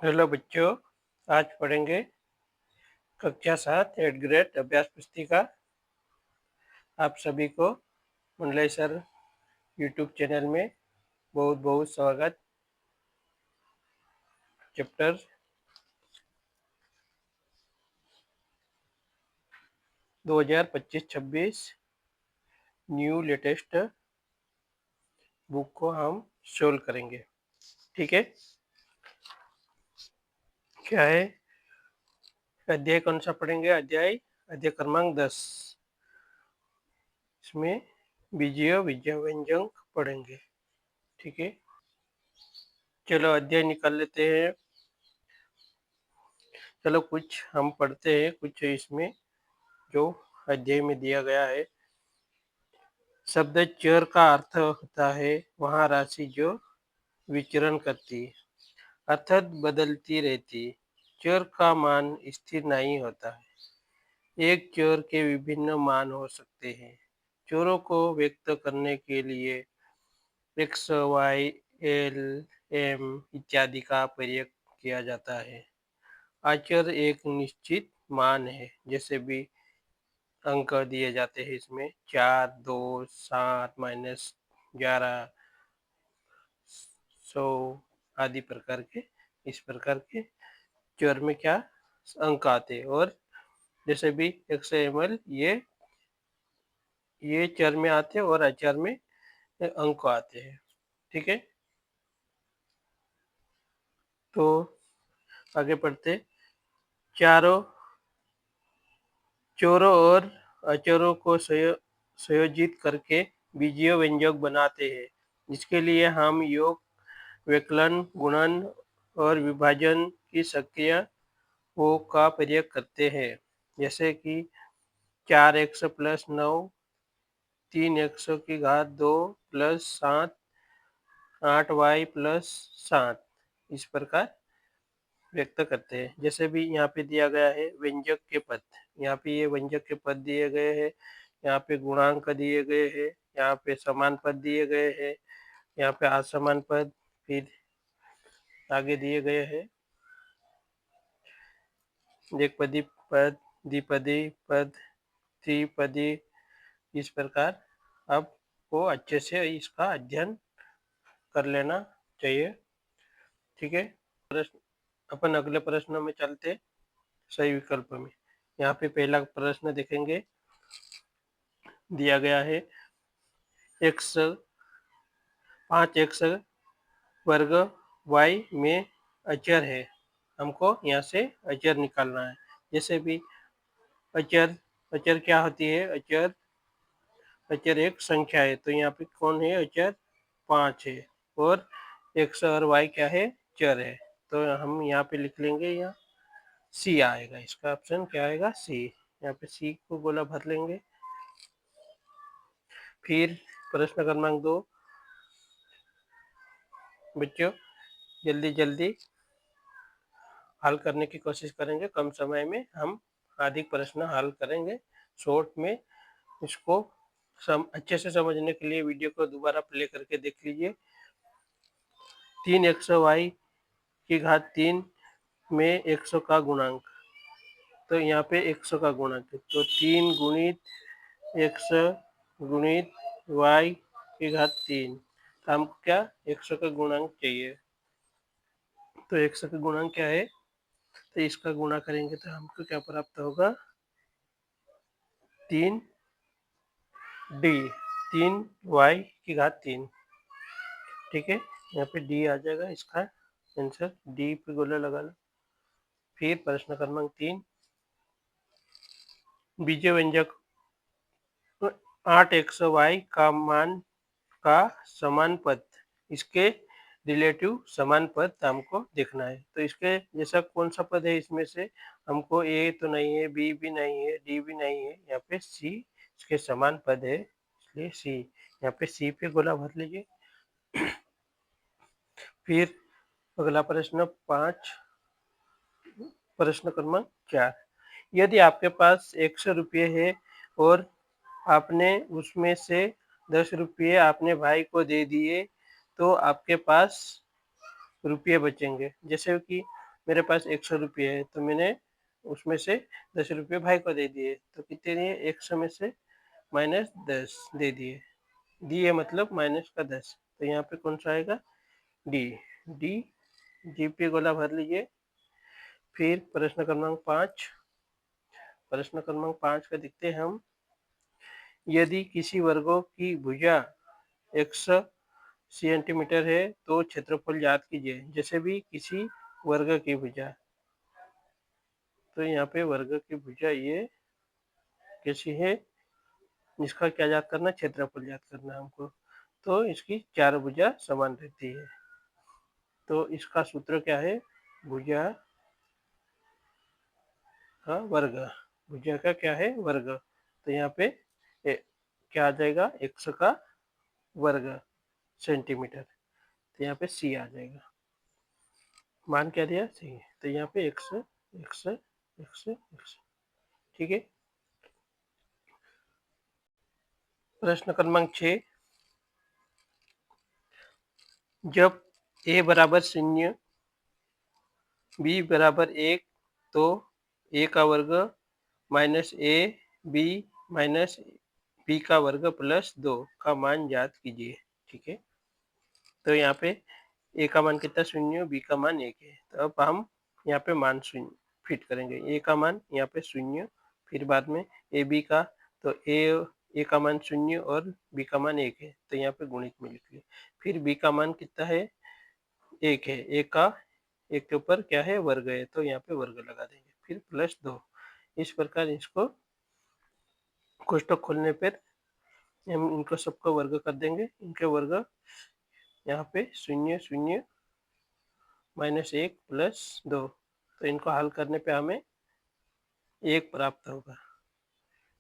Hello बच्चों, आज पढ़ेंगे कक्षा 7 8 ग्रेड अभ्यास पुस्तिका। आप सभी को मंडलेश सर यूट्यूब चैनल में बहुत बहुत स्वागत। चैप्टर 2025-26 न्यू लेटेस्ट बुक को हम सोल्व करेंगे। ठीक है, क्या है अध्याय कौन सा पढ़ेंगे? अध्याय क्रमांक 10। इसमें बीजीय व्यंजक पढ़ेंगे। ठीक है, चलो अध्याय निकाल लेते हैं। चलो कुछ हम पढ़ते हैं, कुछ इसमें जो अध्याय में दिया गया है। शब्द चर का अर्थ होता है वहाँ राशि जो विचरण करती अर्थात बदलती रहती। चर का मान स्थिर नहीं होता है। एक चर के विभिन्न मान हो सकते हैं। चरों को व्यक्त करने के लिए x, y, l, m इत्यादि का प्रयोग किया जाता है। अचर एक निश्चित मान है, जैसे भी अंक दिए जाते हैं इसमें 4, 2, 7, -11, 100 आदि प्रकार के। इस प्रकार के चर में क्या अंक आते हैं, और जैसे भी XML ये चर में आते हैं और अचर में अंक आते हैं। ठीक है, तो आगे पढ़ते। चारों चरों और अचरों को संयोजित करके बीजीय व्यंजक बनाते हैं, जिसके लिए हम योग, विकलन, गुणन और विभाजन की शक्तियों का प्रयोग करते हैं। जैसे कि 4x + 9, 3x की घात 2 + 7, 8y + 7 इस प्रकार व्यक्त करते हैं। जैसे भी यहाँ पे दिया गया है व्यंजक के पद, यहाँ पे ये व्यंजक के पद दिए गए हैं, यहाँ पे गुणांक दिए गए हैं, यहाँ पे समान पद दिए गए हैं, यहाँ पे असमान पद, फिर आगे दिए गए हैं एकपदी पद, द्विपदी पद, त्रिपदी। इस प्रकार आपको अच्छे से इसका अध्ययन कर लेना चाहिए। ठीक है, प्रश्न अपन अगले प्रश्न में चलते। सही विकल्प में यहाँ पे पहला प्रश्न देखेंगे। दिया गया है x 5x वर्ग y में अचर है। हमको यहाँ से अचर निकालना है। जैसे भी अचर क्या होती है? अचर एक संख्या है, तो यहाँ पे कौन है? अचर 5 है, और x और y क्या है? चर है। तो हम यहाँ पे लिख लेंगे, यहाँ सी आएगा। इसका ऑप्शन क्या आएगा? सी। यहाँ पे सी को गोला भर लेंगे। फिर प्रश्न क्रमांक 2। बच्चों जल्दी जल्दी हल करने की कोशिश करेंगे। कम समय में हम अधिक प्रश्न हल करेंगे। शॉर्ट में इसको अच्छे से समझने के लिए वीडियो को दोबारा प्ले करके देख लीजिए। 3x y की घात 3 में 100 का गुणांक, तो यहाँ पे 100 का गुणांक है, तो 3 गुणित 100 गुणित y की घात 3। तो हमको क्या 100 का गुणांक चाहिए। तो 100 का गुणांक क्या है? तो इसका गुणा करेंगे तो हमको क्या प्राप्त होगा? 3d, 3y की घात 3। ठीक है, यहाँ पे d आ जाएगा। इसका आंसर d पे गोला लगा लो। फिर प्रश्न क्रमांक 3। बीजीय व्यंजक 8xy का मान का समान पद, इसके रिलेटिव समान पद हमको देखना है। तो इसके जैसा कौन सा पद है? इसमें से हमको ए तो नहीं है, बी भी नहीं है, डी भी नहीं है, यहाँ पे सी इसके समान पद है, इसलिए सी। यहाँ पे सी पे गोला भर लीजिए। फिर अगला प्रश्न 5, प्रश्न क्रमांक 4। यदि आपके पास 100 रुपये है और आपने उसमें से 10 रुपये अपने भाई को दे दिए, तो आपके पास रुपये बचेंगे। जैसे कि मेरे पास 100 रुपये है, तो मैंने उसमें से 10 रुपये भाई को दे दिए, तो कितने दिए? 100 में से -10 दे दिए। दिए मतलब माइनस का 10, तो यहाँ पे कौन सा आएगा? डी। डी। जी पे गोला भर लीजिए। फिर प्रश्न क्रमांक 5। प्रश्न क्रमांक 5 का देखते हैं हम। यदि किसी वर्गों की भुजा x सेंटीमीटर है तो क्षेत्रफल ज्ञात कीजिए। जैसे भी किसी वर्ग की भुजा, तो यहाँ पे वर्ग की भुजा ये कैसी है, इसका क्या ज्ञात करना? क्षेत्रफल ज्ञात करना है हमको। तो इसकी 4 भुजा समान रहती है, तो इसका सूत्र क्या है? भुजा का वर्ग। भुजा का क्या है? वर्ग। तो यहाँ पे क्या आ जाएगा? x का वर्ग सेंटीमीटर, तो यहाँ पे c आ जाएगा। मान क्या दिया? c। तो यहाँ पे x x x x। ठीक है। प्रश्न क्रमांक 6। जब a बराबर 0, b बराबर 1, तो a का वर्ग minus a b minus b का वर्ग प्लस 2 का मान ज्ञात कीजिए। ठीक है। तो यहाँ पे ए का मान कितना? 0, बी का मान 1 है। तो अब हम यहाँ पे मान 0 फिट करेंगे। ए का मान यहाँ पे 0, फिर बाद में ए बी का, तो ए का मान 0 और बी का मान 1 है, तो यहाँ पे गुणित में लिख लिया। फिर बी का मान कितना है? 1 है। ए का 1 के ऊपर क्या है? वर्ग है, तो यहाँ पे वर्ग लगा देंगे। फिर प्लस 2। इस प्रकार इसको कोष्टक खोलने पर हम इनको सबको वर्ग कर देंगे। इनके वर्ग यहाँ पे 0 0 -1 प्लस 2, तो इनको हल करने पे हमें 1 प्राप्त होगा।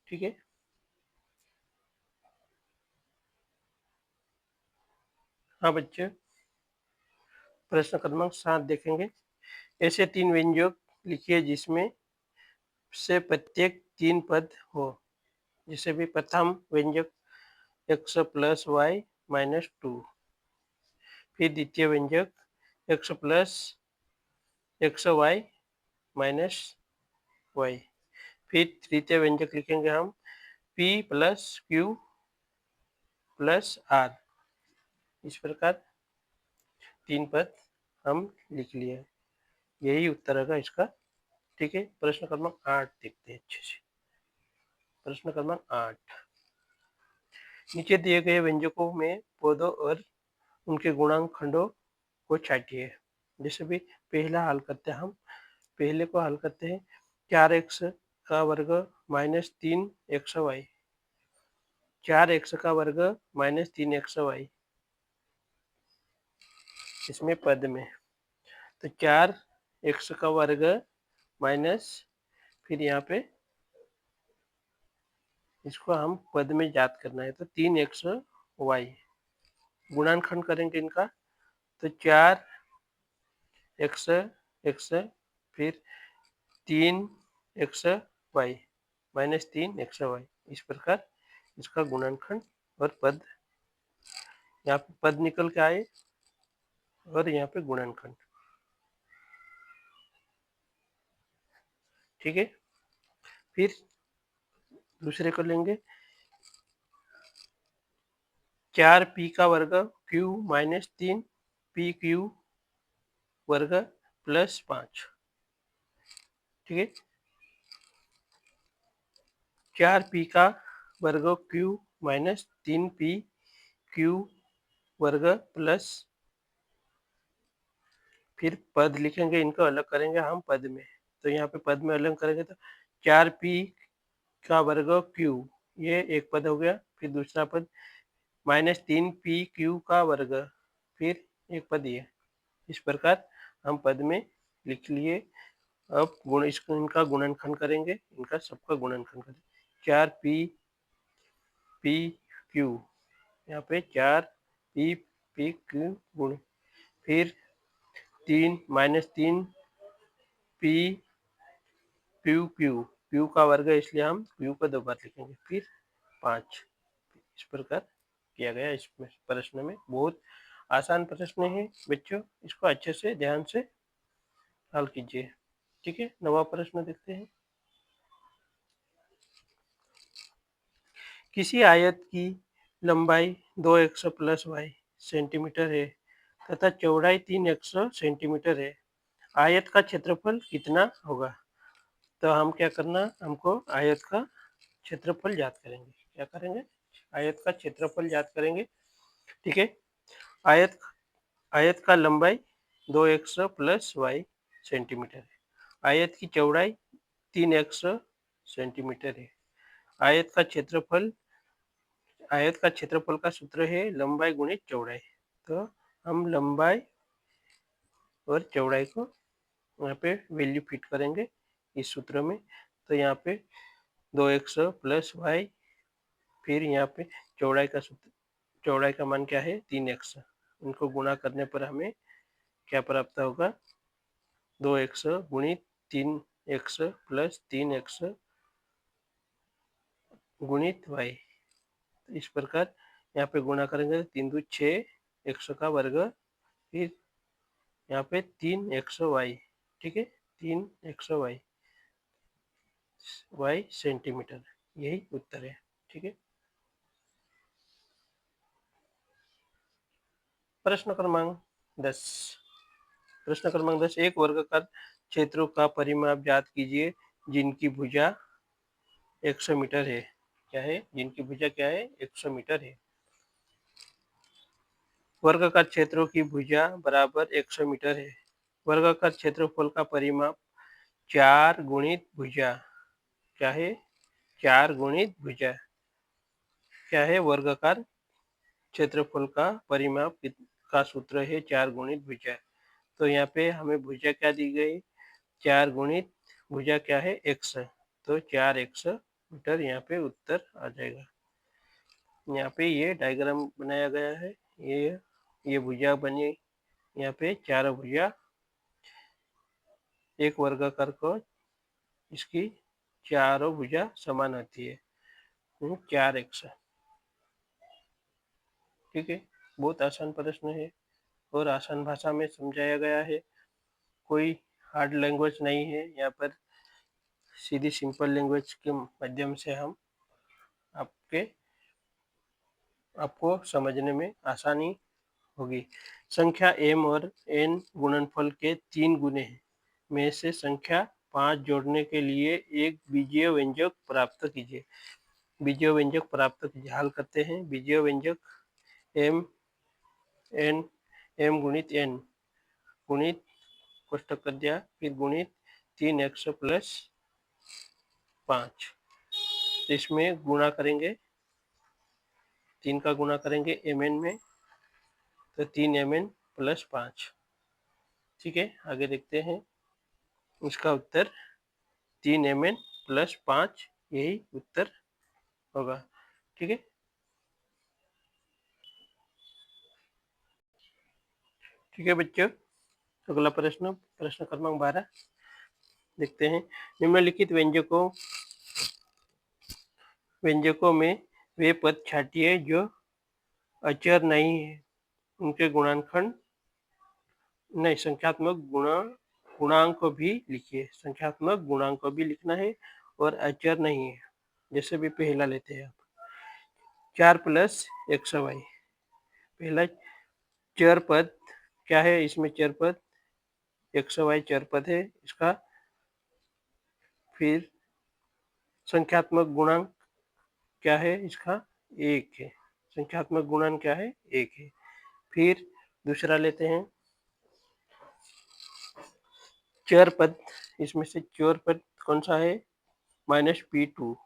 ठीक है। हाँ बच्चे, प्रश्न क्रमांक 7 देखेंगे। ऐसे 3 व्यंजक लिखिए जिसमें से प्रत्येक 3 पद हो। जैसे भी प्रथम व्यंजक x प्लस वाई माइनस 2, फिर द्वितीय व्यंजक x plus x y minus y, फिर तृतीय व्यंजक लिखेंगे हम p plus q plus r. इस प्रकार 3 पद हम लिख लिए। यही उत्तर होगा इसका। ठीक है। प्रश्न क्रमांक 8 देखते हैं अच्छे से। प्रश्न क्रमांक 8। नीचे दिए गए व्यंजकों में पदों और उनके गुणांक खंडों को छांटिए। जैसे भी पहला हल करते हैं हम। पहले को हल करते हैं। 4x का वर्ग माइनस 3x वाई। 4x का वर्ग माइनस 3x वाई, इसमें पद में। तो 4x का वर्ग माइनस, फिर यहाँ पे इसको हम पद में ज्ञात करना है, तो 3x वाई। गुणनखंड करेंगे इनका, तो 4x x, फिर 3x Y minus 3x Y. इस प्रकार इसका गुणनखंड और पद, यहाँ पे पद निकल के आए और यहाँ पे गुणनखंड। ठीक है। फिर दूसरे को लेंगे। 4p का वर्ग क्यू माइनस 3p क्यू वर्ग प्लस 5। ठीक है। 4p का वर्ग क्यू माइनस 3p क्यू वर्ग प्लस, फिर पद लिखेंगे, इनको अलग करेंगे हम पद में। तो यहाँ पे पद में अलग करेंगे तो 4p का वर्ग क्यू, ये एक पद हो गया। फिर दूसरा पद माइनस 3p क्यू का वर्ग, फिर एक पद ये। इस प्रकार हम पद में लिख लिए। अब इनका गुणनखंड करेंगे, इनका सबका गुणनखंड करेंगे। 4p क्यू, यहाँ पे 4p क्यू गुण, फिर 3 minus 3p Q Q, Q का वर्ग है इसलिए हम क्यू को 2 बार लिखेंगे। फिर 5। इस प्रकार किया गया इस प्रश्न में। बहुत आसान प्रश्न है बच्चों, इसको अच्छे से ध्यान से हल कीजिए। ठीक है, नवा प्रश्न देखते हैं। किसी आयत की लंबाई 2x प्लस वाई सेंटीमीटर है तथा चौड़ाई 3x सेंटीमीटर है। आयत का क्षेत्रफल कितना होगा? तो हम क्या करना, हमको आयत का क्षेत्रफल ज्ञात करेंगे। क्या करेंगे? आयत का क्षेत्रफल ज्ञात करेंगे। ठीक है, आयत आयत का लंबाई 2x प्लस वाई सेंटीमीटर है। आयत की चौड़ाई 3x सेंटीमीटर है। आयत का क्षेत्रफल का सूत्र है लंबाई गुणित चौड़ाई। तो हम लंबाई और चौड़ाई को यहाँ पे वैल्यू फिट करेंगे इस सूत्र में। तो यहाँ पे 2x प्लस वाई, फिर यहाँ पे चौड़ाई का मान क्या है? 3x। उनको गुणा करने पर हमें क्या प्राप्त होगा? 2x गुणित 3x प्लस 3x गुणित वाई। इस प्रकार यहाँ पे गुणा करेंगे 3 दूनी 6 x का वर्ग, फिर यहाँ पे 3x वाई। ठीक है, 3x वाई सेंटीमीटर, यही उत्तर है। ठीक है, प्रश्न क्रमांक 10। प्रश्न क्रमांक 10, एक वर्गाकार क्षेत्रों का परिमाप ज्ञात कीजिए जिनकी भुजा 100 मीटर है। क्या है? जिनकी भुजा क्या है? 100 मीटर है। वर्गाकार क्षेत्रों की भुजा बराबर 100 मीटर है। वर्गाकार क्षेत्रफल का परिमाप 4 गुणित भुजा क्या है? 4 गुणित भुजा क्या है? वर्गाकार क्षेत्रफल का परिमाप का सूत्र है 4 गुणित भुजा। तो यहाँ पे हमें भुजा क्या दी गई? 4 गुणित भुजा क्या है? x। तो 4x मीटर यहाँ पे उत्तर आ जाएगा। यहाँ पे ये डायग्राम बनाया गया है। ये भुजा बनी, यहाँ पे 4 भुजा, एक वर्गाकार को इसकी चारों भुजा समान होती है। 4x। ठीक है, बहुत आसान प्रश्न है और आसान भाषा में समझाया गया है। कोई हार्ड लैंग्वेज नहीं है यहाँ पर, सीधी सिंपल लैंग्वेज के माध्यम से हम आपको समझने में आसानी होगी। संख्या m और n गुणनफल के 3 गुने में से संख्या 5 जोड़ने के लिए एक बीजीय व्यंजक प्राप्त कीजिए। बीजीय व्यंजक प्राप्त कीजिए। हल करते हैं। बीजीय व्यंजक m गुणित n गुणित कोष्टक कर दिया, फिर गुणित 3x प्लस 5। इसमें गुणा करेंगे, 3 का गुणा करेंगे mn में, तो 3mn प्लस 5। ठीक है, आगे देखते हैं। इसका उत्तर 3mn प्लस 5, यही उत्तर होगा। ठीक है, ठीक है बच्चों, अगला प्रश्न, प्रश्न क्रमांक 12 देखते हैं। निम्नलिखित व्यंजकों में वे पद छांटिए जो अचर नहीं है, उनके गुणांकन नहीं, संख्यात्मक गुणांक भी लिखिए। संख्यात्मक गुणांक भी लिखना है और अचर नहीं है। जैसे भी पहला लेते हैं आप, 4 प्लस एक्स वाई। पहला चर पद क्या है? इसमें चर पद एक्स वाई चर पद है इसका। फिर संख्यात्मक गुणांक क्या है इसका? 1 है। संख्यात्मक गुणांक क्या है? 1 है। फिर दूसरा लेते हैं चर पद। इसमें से चर पद कौन सा है? -p2।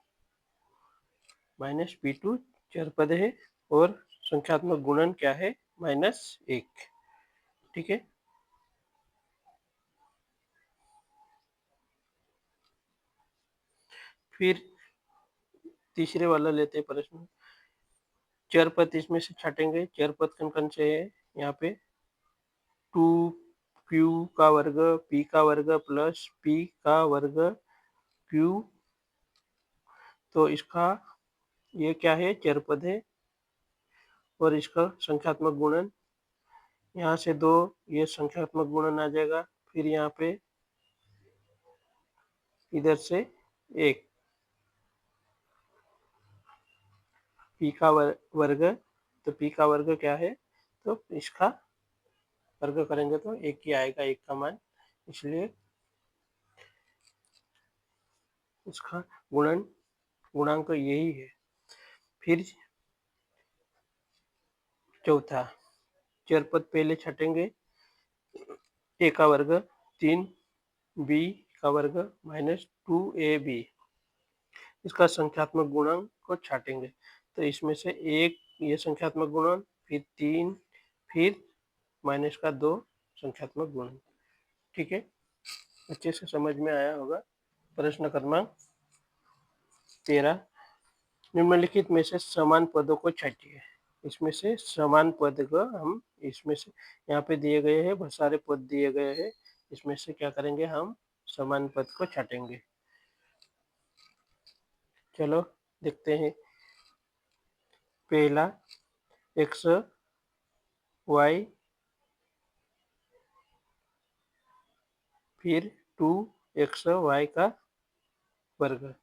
-p2 चर पद है और संख्यात्मक गुणन क्या है? -1। ठीक है, फिर तीसरे वाला लेते हैं प्रश्न। चर पद इसमें से छाटेंगे। चर पद कौन कौन से है? यहाँ पे 2q का वर्ग p का वर्ग प्लस p का वर्ग q। तो इसका ये क्या है? चर पद है और इसका संख्यात्मक गुणन यहाँ से 2, ये संख्यात्मक गुणन आ जाएगा। फिर यहाँ पे इधर से 1 p का वर्ग, तो p का वर्ग क्या है, तो इसका वर्ग करेंगे तो 1 ही आएगा, 1 का मान, इसलिए इसका गुणांक यही है। फिर चौथा, चरपद पहले छटेंगे, a का वर्ग 3 b का वर्ग -2ab, इसका संख्यात्मक गुणांक को छाटेंगे, तो इसमें से एक ये संख्यात्मक गुणांक, फिर 3, फिर -2 संख्यात्मक गुणांक। ठीक है, अच्छे से समझ में आया होगा। प्रश्न क्रमांक 13, निम्नलिखित में से समान पदों को छाटिए। इसमें से समान पद को हम इसमें से यहाँ पे दिए गए हैं, बहुत सारे पद दिए गए हैं, इसमें से क्या करेंगे, हम समान पद को छाटेंगे। चलो देखते हैं। पहला x y, फिर 2x y का वर्ग।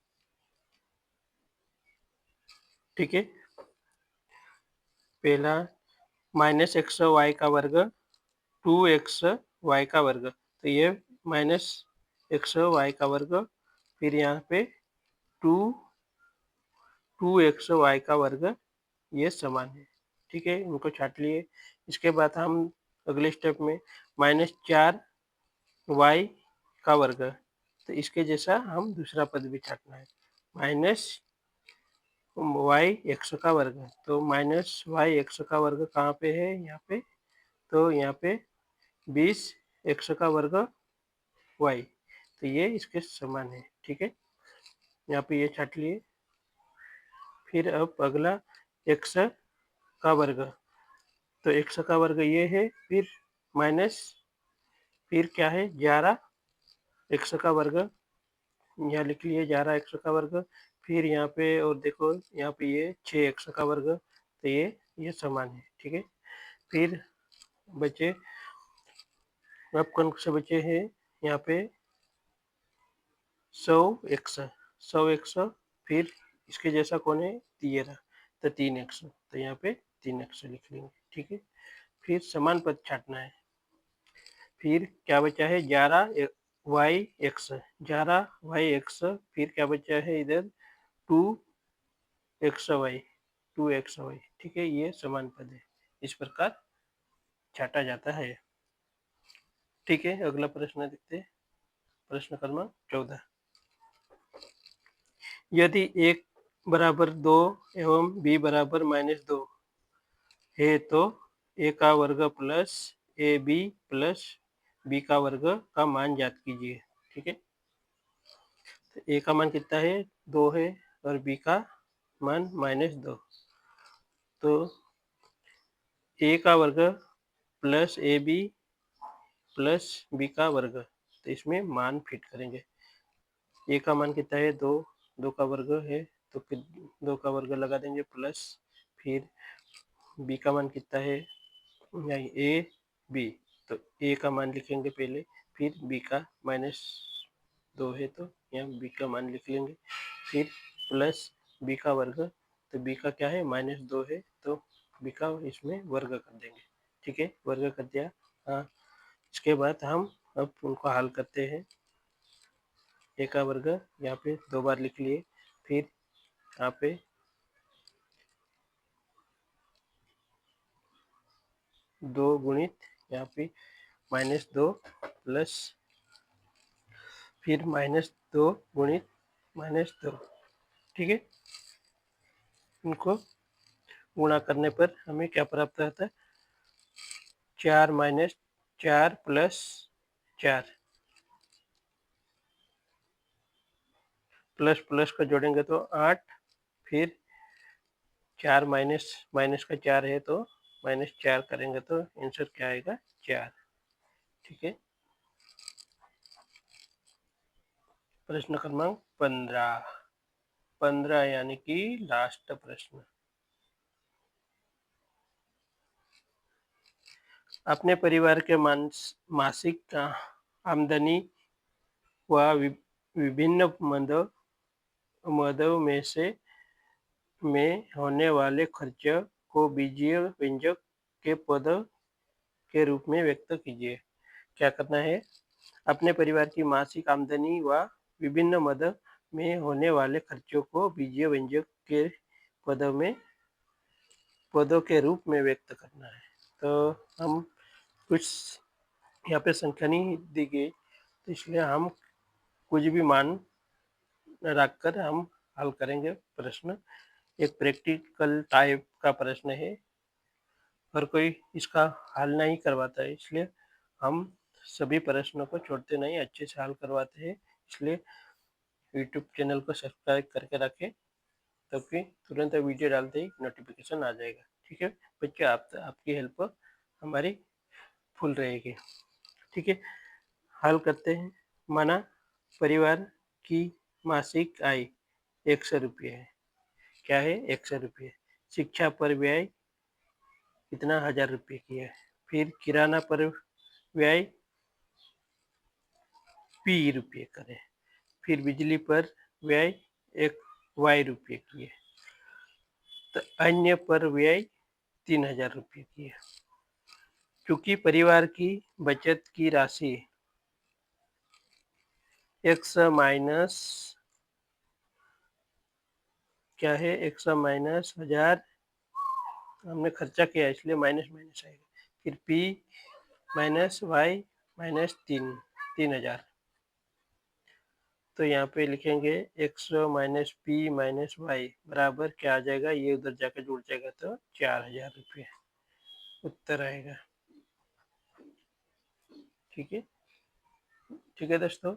ठीक है, पहला -x y का वर्ग 2x y का वर्ग, तो ये -x y का वर्ग, फिर यहाँ पे 2x y का वर्ग, ये समान है। ठीक है, इनको छाट लिए। इसके बाद हम अगले स्टेप में -4y का वर्ग, तो इसके जैसा हम दूसरा पद भी छाटना है, -y x का वर्ग, तो -y x का वर्ग कहाँ पे है, यहाँ पे, तो यहाँ पे 20 x का वर्ग y, तो ये इसके समान है। ठीक है, यहाँ पे ये छाट लिए। फिर अब अगला x का वर्ग, तो x का वर्ग ये है, फिर माइनस, फिर क्या है 11 x का वर्ग, यहाँ लिख लिए 11 x का वर्ग, फिर यहाँ पे और देखो यहाँ पे ये 6 x का वर्ग, तो ये समान है। ठीक है, फिर बचे, अब कौन से बचे हैं, यहाँ पे 100x, फिर इसके जैसा कौन है 13, तो 3x, तो यहाँ पे 3x लिख लेंगे। ठीक है, फिर समान पद छाटना है। फिर क्या बचा है 11y x, फिर क्या बचा है इधर 2xy। ठीक है, ये समान पद है, इस प्रकार छाटा जाता है। ठीक है, अगला प्रश्न देखते हैं। प्रश्न क्रमांक 14, यदि 1 बराबर 2 एवं b बराबर -2 है तो a का वर्ग प्लस ab प्लस b का वर्ग का मान ज्ञात कीजिए। ठीक है, तो a का मान कितना है, 2 है, और b का मान -2, तो a का वर्ग प्लस ab प्लस b का वर्ग, तो इसमें मान फिट करेंगे। a का मान कितना है, 2 का वर्ग है, तो फिर 2 का वर्ग लगा देंगे, प्लस फिर b का मान कितना है, नहीं a b, तो a का मान लिखेंगे पहले, फिर b का -2 है, तो यहाँ b का मान लिख लेंगे, फिर प्लस b का वर्ग, तो b का क्या है -2 है, तो b का इसमें वर्ग कर देंगे। ठीक है, वर्ग कर दिया। हाँ, इसके बाद हम अब उनको हल करते हैं। a का वर्ग यहाँ पे 2 बार लिख लिए, फिर यहाँ पे 2 गुणित यहाँ पे -2 प्लस, फिर -2 गुणित -2। ठीक है, इनको गुणा करने पर हमें क्या प्राप्त होता है, 4 - 4 प्लस 4, प्लस प्लस का जोड़ेंगे तो 8, फिर 4 माइनस का 4 है, तो -4 करेंगे तो आंसर क्या आएगा, 4। ठीक है, प्रश्न क्रमांक 15 यानी कि लास्ट प्रश्न। अपने परिवार के मासिक आमदनी व विभिन्न मदों में होने वाले खर्च को बीजीय व्यंजक के पद के रूप में व्यक्त कीजिए। क्या करना है? अपने परिवार की मासिक आमदनी व विभिन्न मद में होने वाले खर्चों को बीजीय व्यंजक के पदों के रूप में व्यक्त करना है। तो हम कुछ यहाँ पे संख्या नहीं दी गई, तो इसलिए हम कुछ भी मान रखकर हम हल करेंगे प्रश्न। एक प्रैक्टिकल टाइप का प्रश्न है, हर कोई इसका हल नहीं करवाता है, इसलिए हम सभी प्रश्नों को छोड़ते नहीं, अच्छे से हल करवाते हैं। इसलिए यूट्यूब चैनल को सब्सक्राइब करके रखें, तभी तुरंत वीडियो डालते ही नोटिफिकेशन आ जाएगा। ठीक है बच्चों, आपकी हेल्प हमारी फुल रहेगी। ठीक है, हल करते हैं। माना परिवार की मासिक आय 100 रुपये है। क्या है? 100 रुपये। शिक्षा पर व्यय कितना? 1000 रुपये की है। फिर किराना पर व्यय P रुपये करें। फिर बिजली पर व्यय एक Y रुपये की है। तो अन्य पर व्यय 3000 रुपये की है। क्योंकि परिवार की बचत की राशि x माइनस क्या है? x माइनस 1000 हमने खर्चा किया, इसलिए माइनस माइनस आएगा। फिर P माइनस Y माइनस 3000। तो यहाँ पे लिखेंगे x minus P minus Y बराबर क्या आ जाएगा? ये उधर जाकर जुड़ जाएगा तो 4000 रुपये उत्तर आएगा। ठीक है दोस्तों।